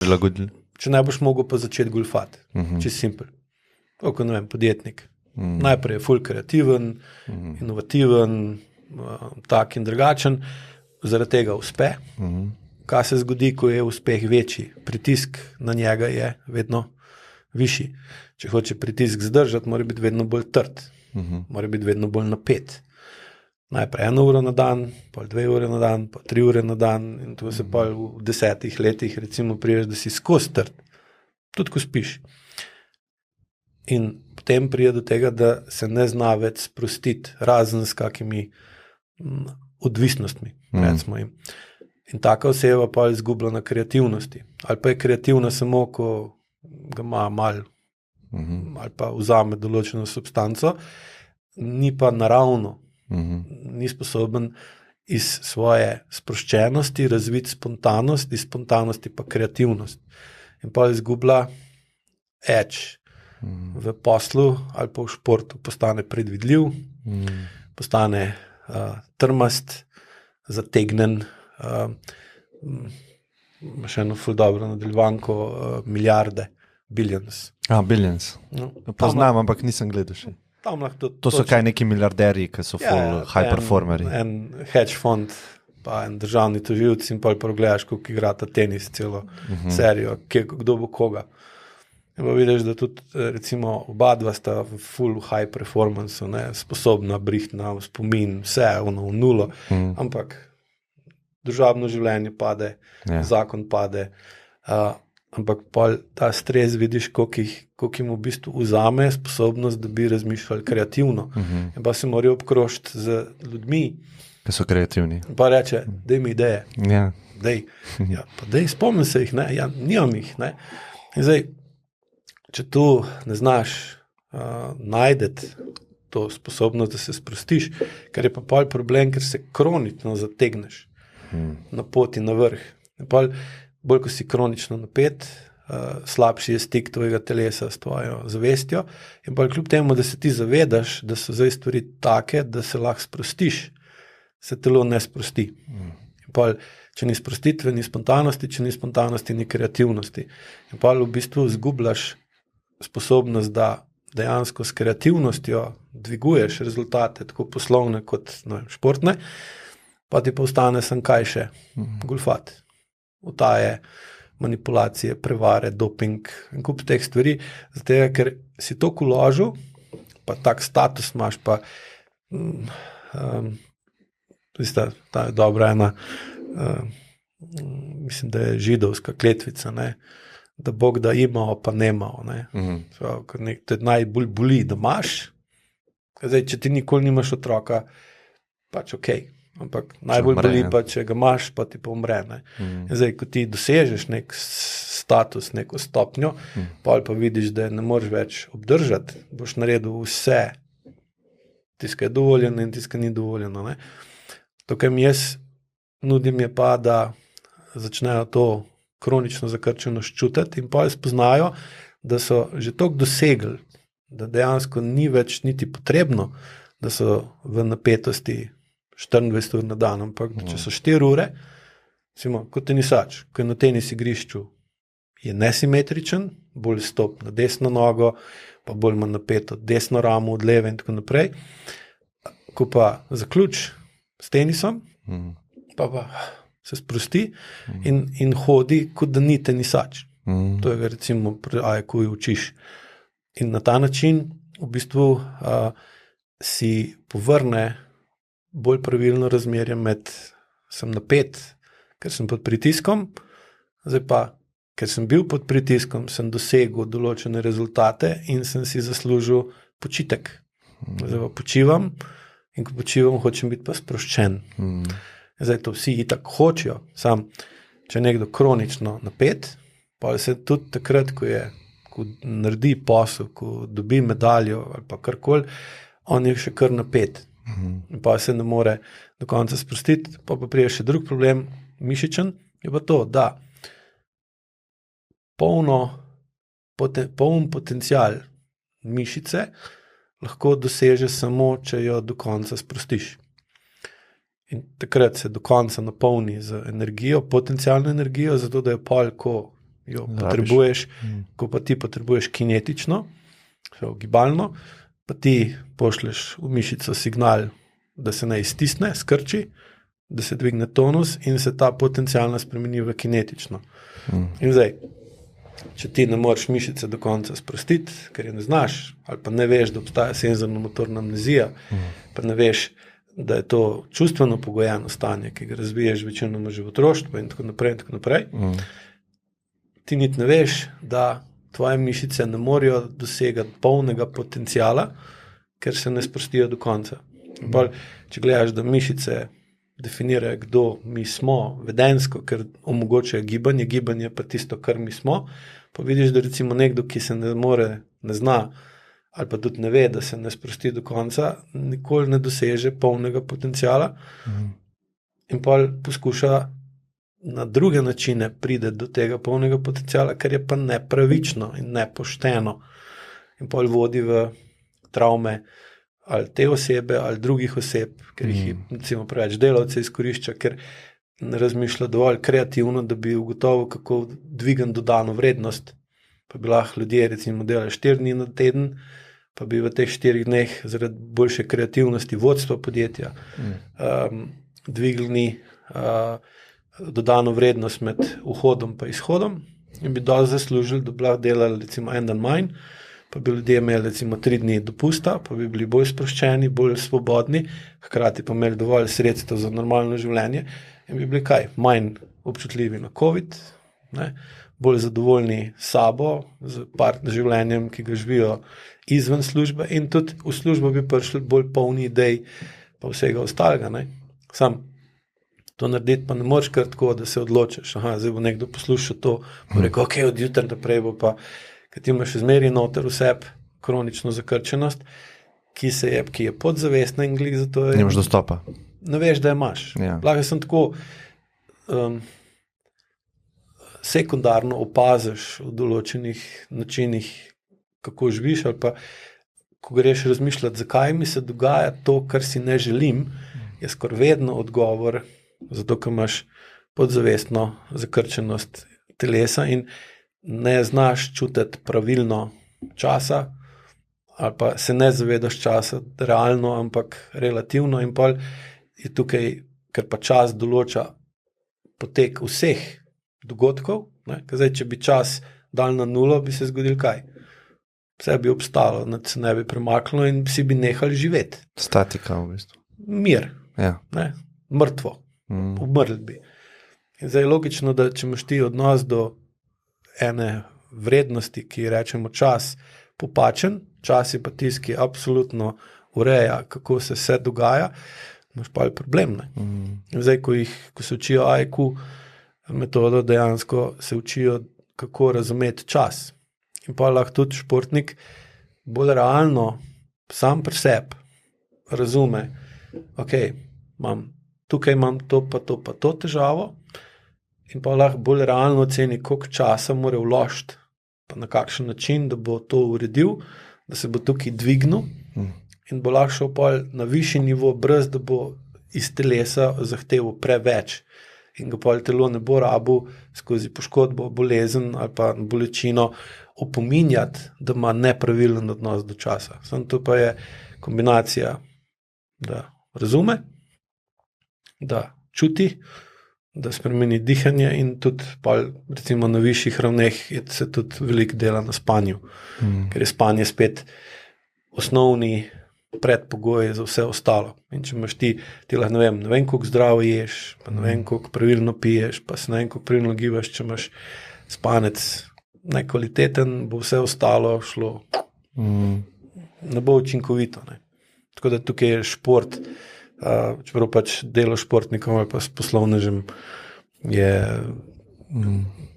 prilagodili. Če ne boš mogel pa začeti golfati. Čist simpel. Tako, ne vem, podjetnik. Najprej je ful kreativen, inovativen, tak in drugačen, zaradi tega uspe. Kaj se zgodi, ko je uspeh večji? Pritisk na njega je vedno višji. Če hoče pritisk zdržati, mora biti vedno bolj trd, mora biti vedno bolj napet. Najprej 1 uro na dan, pol 2 ure na dan, pol 3 ure na dan in to se pol v 10 letih recimo priješ, da si skozi trd, tudi ko spiš. In potem prije do tega, da se ne zna več sprostiti, razen s kakimi odvisnostmi, recimo jim. In taka oseba pa je izgubila na kreativnosti. Ali pa je kreativna samo, ko ga ima malo, ali pa vzame določeno substanco, ni pa naravno, ni sposoben iz svoje sproščenosti razviti spontanost, iz spontanosti pa kreativnost. In pa izgubila edge v poslu ali pa v športu. Postane predvidljiv, postane trmast, zategnen, še eno ful dobro nadaljevanko, milijarde, billions. Billions. No, Poznam, ampak nisem gledal še. To so kaj neki milijarderji, ki so full high performeri. En hedge fund, pa en državni tožilc in pa gledaš, kako igrata tenis celo serijo, kdo bo koga. In pa vidiš, da tudi recimo oba dva sta full high performance, sposobna brihtna, spomin, vse v nulo, ampak družabno življenje pade, zakon pade, ampak ta stres vidiš, koliko jim v bistvu vzame sposobnost, da bi razmišljali kreativno. In pa se morajo obkrožiti z ljudmi, ki so kreativni. In pa reče, daj mi ideje. Dej. Spomnim se jih, nimam jih. In zdaj, če tu ne znaš najdeti to sposobnost, da se sprostiš, ker je pa pol problem, ker se kronično zategneš na poti na vrh. In pol bolj, ko si kronično napet, slabši je stik tvojega telesa s tvojo zavestjo in pa kljub temu, da se ti zavedaš, da so zdaj stvari take, da se lahko sprostiš, se telo ne sprosti. In pa, če ni sprostitve, ni spontanosti, če ni spontanosti, ni kreativnosti. In pa v bistvu izgubljaš sposobnost, da dejansko s kreativnostjo dviguješ rezultate, tako poslovne kot športne, pa ti pa ostane sem kaj še, golfat. Utaje, manipulacije, prevare, doping in kup teh stvari, zato ker si toliko vložil, pa tak status imaš, pa ta je dobra ena, mislim, da je židovska kletvica, da Bog da imao, pa nemao. To je najbolj boli, da imaš, zdaj, če ti nikoli nimaš otroka, pač okej. Ampak najbolj boli pa, če ga imaš, pa ti pa umre. Zdaj, ko ti dosežeš nek status, neko stopnjo, pa vidiš, da ne moreš več obdržati, boš naredil vse, tiskaj je dovoljeno in tiskaj ni dovoljeno. To, kar mi jaz nudim, je pa, da začnejo to kronično zakrčenost čutiti in pa spoznajo, da so že toliko dosegli, da dejansko ni več niti potrebno, da so v napetosti 24 ur na dan, ampak če so 4 ure, kot tenisač, ko je na tenis igrišču, je nesimetričen, bolj stop na desno nogo, pa bolj ima napeto desno ramo od leve in tako naprej. Ko pa zaključ s tenisom, pa se sprosti in hodi, kot da ni tenisač. To je recimo pri AEQ-ju učiš. In na ta način v bistvu si povrne bolj pravilno razmerje med sem napet, ker sem pod pritiskom, zdaj pa, ker sem bil pod pritiskom, sem dosegel določene rezultate in sem si zaslužil počitek. Zdaj pa počivam in ko počivam, hočem biti pa sproščen. Zdaj to vsi itak hočejo, sam, če je nekdo kronično napet, pa se tudi takrat, ko naredi posel, ko dobi medaljo ali pa karkoli, on je še kar napet. In pa se ne more do konca sprostiti, pa prije še drug problem, mišičen, je pa to, da poln potencial mišice lahko doseže samo, če jo do konca sprostiš. In takrat se do konca napolni z energijo, potencialno energijo, zato da je pol, ko jo potrebuješ, ko pa ti potrebuješ kinetično, gibalno, pa ti pošleš v mišico signal, da se ne iztisne, skrči, da se dvigne tonus in se ta potencialna spremeni v kinetično. In zdaj, če ti ne moreš mišice do konca sprostiti, ker je ne znaš, ali pa ne veš, da obstaja senzorno-motorna amnezija, pa ne veš, da je to čustveno pogojeno stanje, ki ga razviješ večinoma že v otroštvu in tako naprej, ti niti ne veš, da tvoje mišice ne morejo dosegati polnega potencijala, ker se ne sprostijo do konca. Bolj, če gledaš, da mišice definirajo, kdo mi smo vedensko, ker omogočajo gibanje pa tisto, kar mi smo, pa vidiš, da recimo nekdo, ki se ne zna, ali pa tudi ne ve, da se ne sprosti do konca, nikoli ne doseže polnega potencijala in pa poskuša na druge načine pride do tega polnega potencijala, kar je pa nepravično in nepošteno in pol vodi v travme ali te osebe ali drugih oseb, ker jih recimo preveč delavce izkorišča, ker ne razmišlja dovolj kreativno, da bi ugotovil, kako dvigam dodano vrednost. Pa bi lahko ljudje recimo delali 4 dni na teden, pa bi v teh 4 dneh zaradi boljše kreativnosti vodstva podjetja dvignili dodano vrednost med vhodom pa izhodom in bi dosti zaslužili, da bi lahko delali recimo en dan manj, pa bi ljudje imeli recimo 3 dni dopusta, pa bi bili bolj sproščeni, bolj svobodni, hkrati pa imeli dovolj sredstev za normalno življenje in bi bili manj občutljivi na COVID, bolj zadovoljni s sabo, z življenjem, ki ga živijo izven službe in tudi v službo bi prišli bolj polni idej pa vsega ostalega. Sam to narediti pa ne moreš kar tako, da se odločiš. Zdaj bo nekdo poslušal to, bo rekel, ok, od jutra naprej bo pa, ker ti imaš zmeri noter vseb kronično zakrčenost, ki je podzavestna in glih zato je... Nimaš dostopa. Ne veš, da je imaš. Lahko sem tako sekundarno opaziš v določenih načinih, kako živiš, ali pa ko greš razmišljati, zakaj mi se dogaja to, kar si ne želim, je skoraj vedno odgovor, zato ker imaš podzavestno zakrčenost telesa in ne znaš čutiti pravilno časa, ali pa se ne zavedaš časa realno, ampak relativno in pol je tukaj, ker pa čas določa potek vseh dogodkov, zdaj, če bi čas dal na 0, bi se zgodil kaj? Vse bi obstalo, se ne bi premaknilo in vsi bi nehali živeti. Statika v bistvu. Mir. Mrtvo. Umrli bi. In zdaj je logično, da če imaš ti odnos do ene vrednosti, ki rečemo čas, popačen, čas je pa tisti, ki absolutno ureja, kako se vse dogaja, imaš pa problem. In zdaj, ko se učijo IQ metodo, dejansko se učijo, kako razumeti čas. In pa lahko tudi športnik bolj realno, sam pri sebi razume, ok, tukaj imam to pa to težavo in pa lahko bolj realno oceni, koliko časa mora vložiti, pa na kakšen način, da bo to uredil, da se bo tukaj dvignil in bo lahko šel pa na višji nivo, brez da bo iz telesa zahteval preveč in ga pa telo ne bo rabil skozi poškodbo, bolezen ali pa bolečino opominjati, da ima nepravilen odnos do časa. Samo to pa je kombinacija, da razume, da čuti, da spremeni dihanje in tudi recimo na višjih ravneh se tudi veliko dela na spanju, ker je spanje spet osnovni predpogoj za vse ostalo. In če imaš ti lahko ne vem koliko zdravo ješ, pa ne vem koliko pravilno piješ, pa se ne vem koliko pravilno gibaš, če imaš spanec nekvaliteten, bo vse ostalo šlo. Ne bo učinkovito. Tako da tukaj je šport, čeprav pač delo športnikom ali pa s poslovnežem je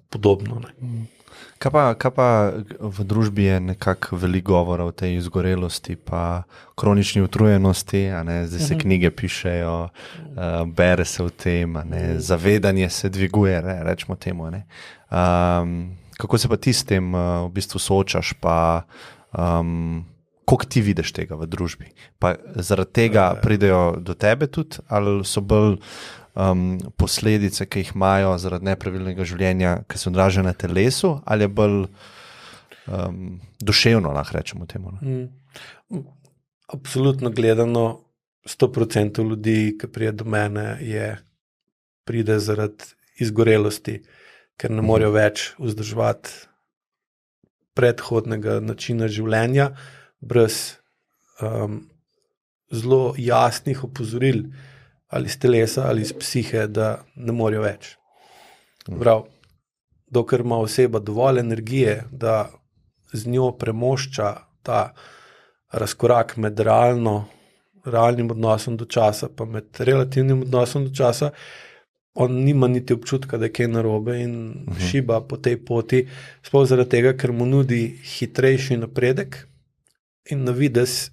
podobno. Kaj pa v družbi je nekako veliko govora o tej izgorelosti pa kronični utrujenosti, zdaj se knjige pišejo, bere se o tem, zavedanje se dviguje, rečemo temu. Kako se pa ti s tem v bistvu soočaš, pa koliko ti vidiš tega v družbi? Pa zaradi tega pridejo do tebe tudi, ali so bolj posledice, ki jih imajo zaradi nepravilnega življenja, ki se odražajo na telesu, ali je bolj duševno, lahko rečemo temu? Absolutno gledano, 100% ljudi, ki pride do mene, pride zaradi izgorelosti, ker ne morejo več vzdrževati predhodnega načina življenja brez zelo jasnih opozoril ali iz telesa ali iz psihe, da ne morejo več. Prav, dokler ima oseba dovolj energije, da z njo premošča ta razkorak med realnim odnosom do časa, pa med relativnim odnosom do časa, on nima niti občutka, da je kaj narobe in šiba po tej poti, sploh zaradi tega, ker mu nudi hitrejši napredek in na videz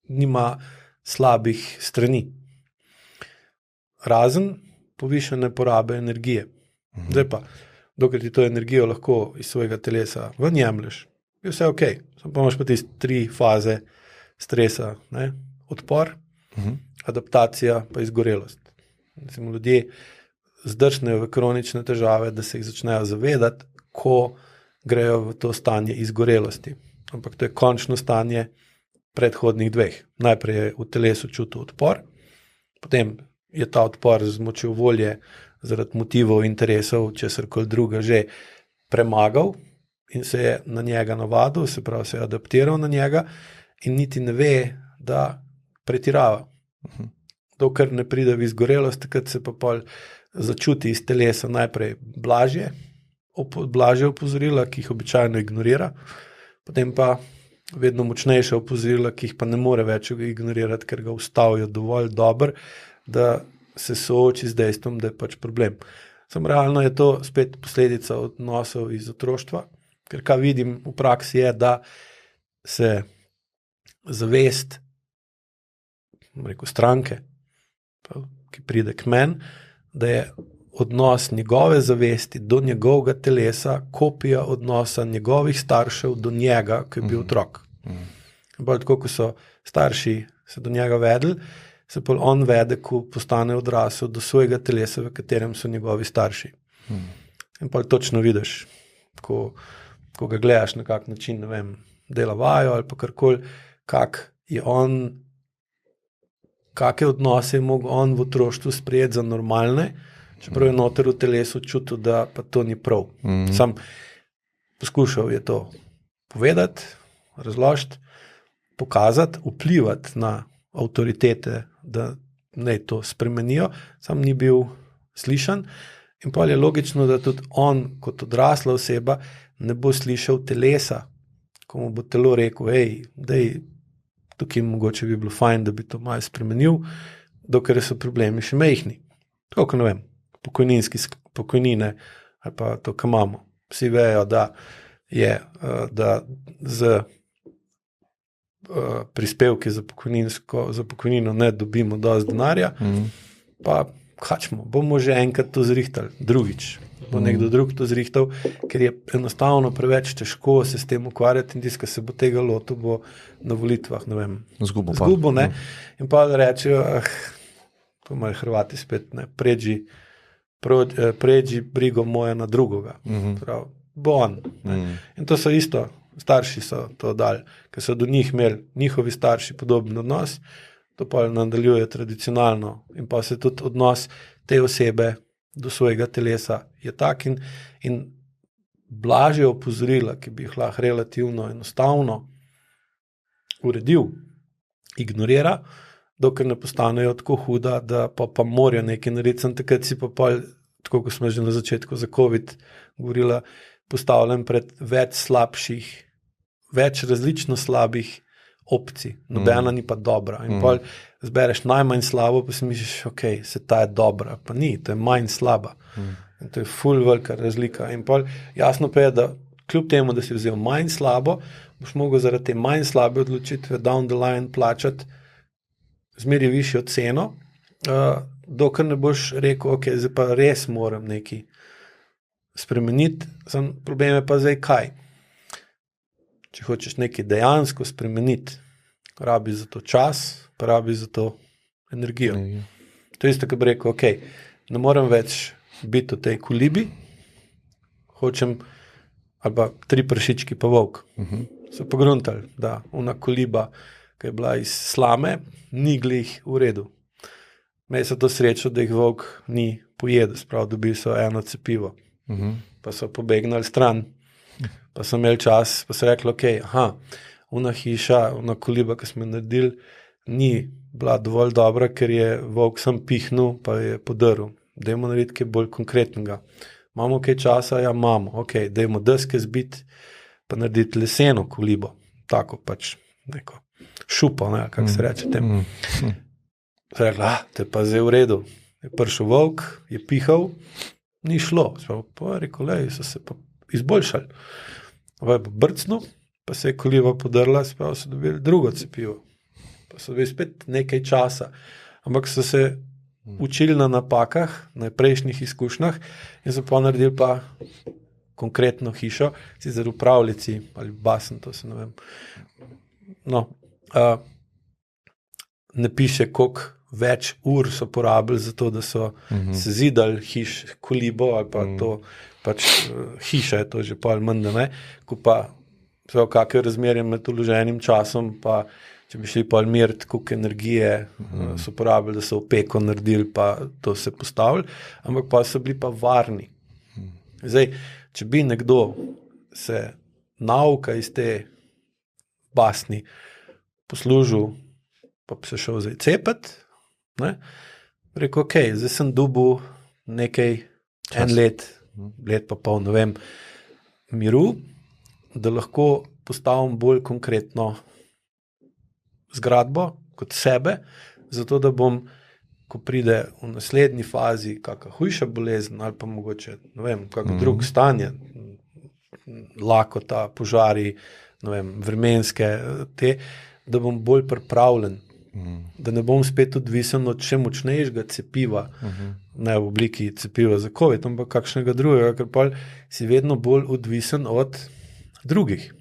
nima slabih strani. Razen povišane porabe energije. Zdaj pa, dokler ti to energijo lahko iz svojega telesa ven jemlješ, je vse okej. Pa imaš pa tiste 3 faze stresa, ne? Odpor, adaptacija, pa izgorelost. Mislim, ljudje zdrsnejo v kronične težave, da se jih začnejo zavedati, ko grejo v to stanje izgorelosti. Ampak to je končno stanje predhodnih 2. Najprej je v telesu čutil odpor, potem je ta odpor z močjo volje zaradi motivov, interesov, česarkoli druga že premagal in se je na njega navadil, se pravi, se je adaptiral na njega in niti ne ve, da pretirava. Dokler ne pride v izgorelost, takrat se pa pol začuti iz telesa najprej blažje opozorila, ki jih običajno ignorira, potem pa vedno močnejša opozorila, ki jih pa ne more več ignorirati, ker ga ustavijo dovolj dobro, da se sooči z dejstvom, da je pač problem. Samo realno je to spet posledica odnosov iz otroštva, ker kaj vidim v praksi je, da se zavest stranke, ki pride k meni, da je odnos njegove zavesti do njegovega telesa kopija odnosa njegovih staršev do njega, ki je bil otrok. Bolj tako, ko so starši se do njega vedeli, se pol on vede, ko postane odrasel do svojega telesa, v katerem so njegovi starši. In pol točno vidiš, ko ga gledaš na kak način, ne vem, dela vajo ali pa karkoli, kakšne odnose je mogel on v otroštvu sprejeti za normalne, čeprav je noter v telesu čutil, da pa to ni prav. Sam poskušal je to povedati, razložiti, pokazati, vplivati na avtoritete, da naj to spremenijo, sam ni bil slišan in pol je logično, da tudi on kot odrasla oseba ne bo slišal telesa, ko mu bo telo rekel, tukaj mogoče bi bilo fajn, da bi to malo spremenil, dokler so problemi še majhni. Tako, ko ne vem, pokojnine ali pa to, kar imamo. Vsi vejo, da z prispevki za pokojnino ne dobimo dosti denarja, pa bomo že enkrat to zrihtali, drugič. Bo nekdo drug to zrihtal, ker je enostavno preveč težko se s tem ukvarjati in tiska se bo tega lotil, bo na volitvah, ne vem, zgubo, ne? In pa da rečejo, to imajo Hrvati spet, ne, pređi brigo moja na drugoga. Prav, bo on. In to so isto, starši so to dali, ker so do njih imeli njihovi starši podoben odnos, to pa nadaljuje tradicionalno in pa se tudi odnos te osebe do svojega telesa je tak in blažje opozorila, ki bi jih lahko relativno enostavno uredil, ignorira, dokler ne postanejo tako huda, da pa morajo nekaj narediti. Sem takrat si pa pol, tako kot smo že na začetku za COVID govorila, postavljen pred več različno slabih opcij, nobena ni pa dobra. In pol zbereš najmanj slabo, pa si misliš, se ta je dobra, pa ni, to je manj slaba. In to je ful velika razlika. In pol jasno pa je, da kljub temu, da si vzel manj slabo, boš mogel zaradi te manj slabe odločitve down the line plačati zmeri višjo ceno, dokler ne boš rekel, zdaj pa res moram nekaj spremeniti, problem je pa zdaj kaj. Če hočeš nekaj dejansko spremeniti, rabi za to čas, pa rabi za to energijo. To je isto, ko bi rekel, ok, ne morem več biti v tej kolibi, hočem, ali pa 3 prašički pa volk. So pogruntali, da ona koliba, ki je bila iz slame, ni glih v redu. Imeli so to srečo, da jih volk ni pojedel, sprav dobili so eno cepivo. Pa so pobegnali stran, pa so imeli čas, pa so rekli, ok, ona hiša, ona koliba, ki smo naredili, ni bila dovolj dobra, ker je volk sam pihnil, pa je podrl. Dajmo narediti kaj bolj konkretnega. Imamo kaj časa? Ja, imamo. Ok, dajmo deske zbiti, pa narediti leseno kolibo. Tako pač neko šupo, ne, kako se reče tem. So rekli, to je pa zdaj v redu. Je prišel volk, je pihal, ni šlo. Pa je rekel, so se pa izboljšali. Pa je pa brcnil, pa se je koliba podrla, pa so dobili drugo cepivo. Pa so dobili spet nekaj časa. Ampak so se učili na napakah, na prejšnjih izkušnjah in so pa naredili pa konkretno hišo, sicer v pravljici ali basen, to se ne vem. No, ne piše, koliko več ur so porabili za to, da so se zidali kolibo ali pa to, pač hiša je to že pol manj, ne, ko pa kakšne razmerje med vloženim časom, pa če bi šli pol meriti, koliko energije so porabili, da so v peko naredili, pa to se postavili, ampak pa so bili pa varni. Zdaj, če bi nekdo se nauka iz te basni poslužil, pa bi se šel zdaj cepet, ne, rekel, ok, zdaj sem dobil nekaj, en let pa pol, ne vem, miru, da lahko postavim bolj konkretno zgradbo kot sebe, zato da bom, ko pride v naslednji fazi kakšna hujša bolezen ali pa mogoče, ne vem, kakšno drugo stanje, lakota, požari, ne vem, vremenske te, da bom bolj pripravljen, da ne bom spet odvisen od še močnejšega cepiva, ne v obliki cepiva za COVID, ampak kakšnega drugega, ker pa si vedno bolj odvisen od drugih.